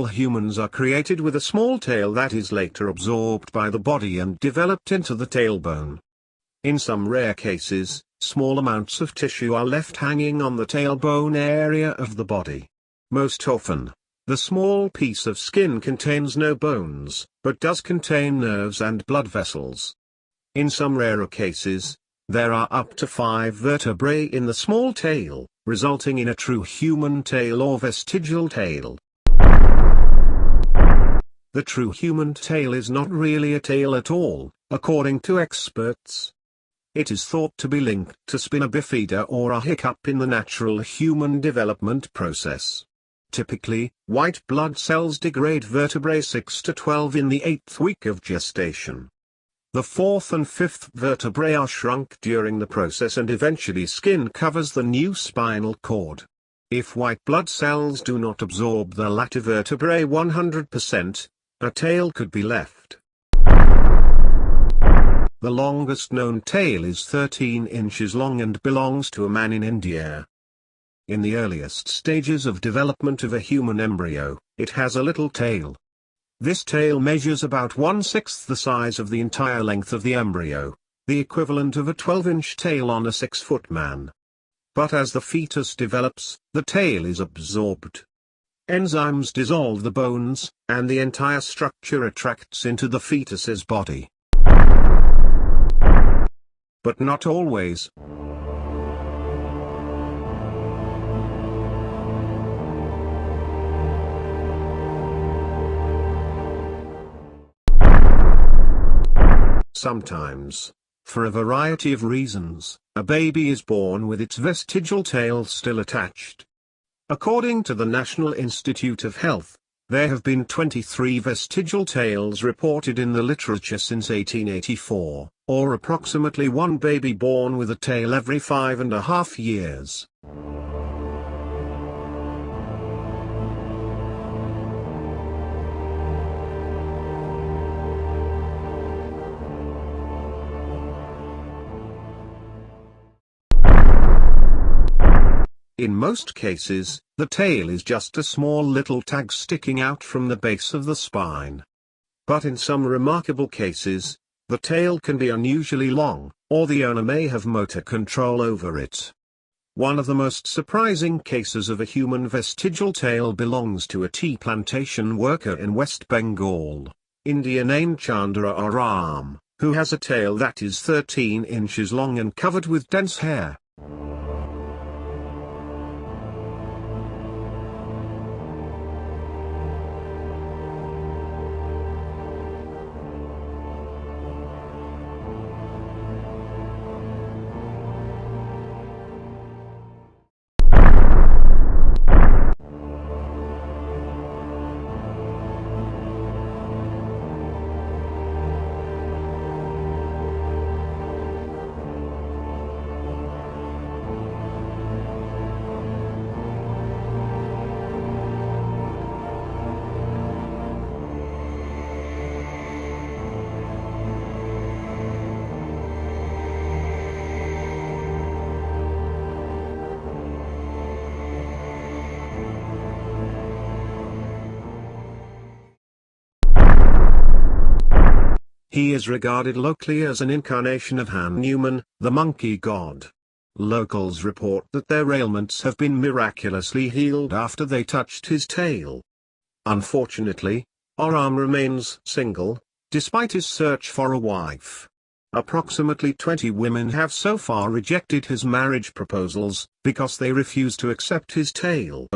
all humans are created with a small tail that is later absorbed by the body and developed into the tailbone. In some rare cases, small amounts of tissue are left hanging on the tailbone area of the body. Most often, the small piece of skin contains no bones, but does contain nerves and blood vessels. In some rarer cases, there are up to 5 vertebrae in the small tail, resulting in a true human tail or vestigial tail. The true human tail is not really a tail at all, according to experts. It is thought to be linked to spina bifida or a hiccup in the natural human development process. Typically, white blood cells degrade vertebrae 6 to 12 in the 8th week of gestation. The 4th and 5th vertebrae are shrunk during the process and eventually skin covers the new spinal cord. If white blood cells do not absorb the latter vertebrae 100%, a tail could be left. The longest known tail is 13 inches long and belongs to a man in India. In the earliest stages of development of a human embryo, it has a little tail. This tail measures about 1/6 the size of the entire length of the embryo, the equivalent of a 12-inch tail on a 6-foot man. But as the fetus develops, the tail is absorbed. Enzymes dissolve the bones, and the entire structure attracts into the fetus's body. But not always. Sometimes, for a variety of reasons, a baby is born with its vestigial tail still attached. According to the National Institute of Health, there have been 23 vestigial tails reported in the literature since 1884, or approximately one baby born with a tail every 5.5 years. In most cases, the tail is just a small little tag sticking out from the base of the spine. But in some remarkable cases, the tail can be unusually long, or the owner may have motor control over it. One of the most surprising cases of a human vestigial tail belongs to a tea plantation worker in West Bengal, India named Chandra Aram, who has a tail that is 13 inches long and covered with dense hair. He is regarded locally as an incarnation of Hanuman, the monkey god. Locals report that their ailments have been miraculously healed after they touched his tail. Unfortunately, Aram remains single, despite his search for a wife. Approximately 20 women have so far rejected his marriage proposals, because they refuse to accept his tail.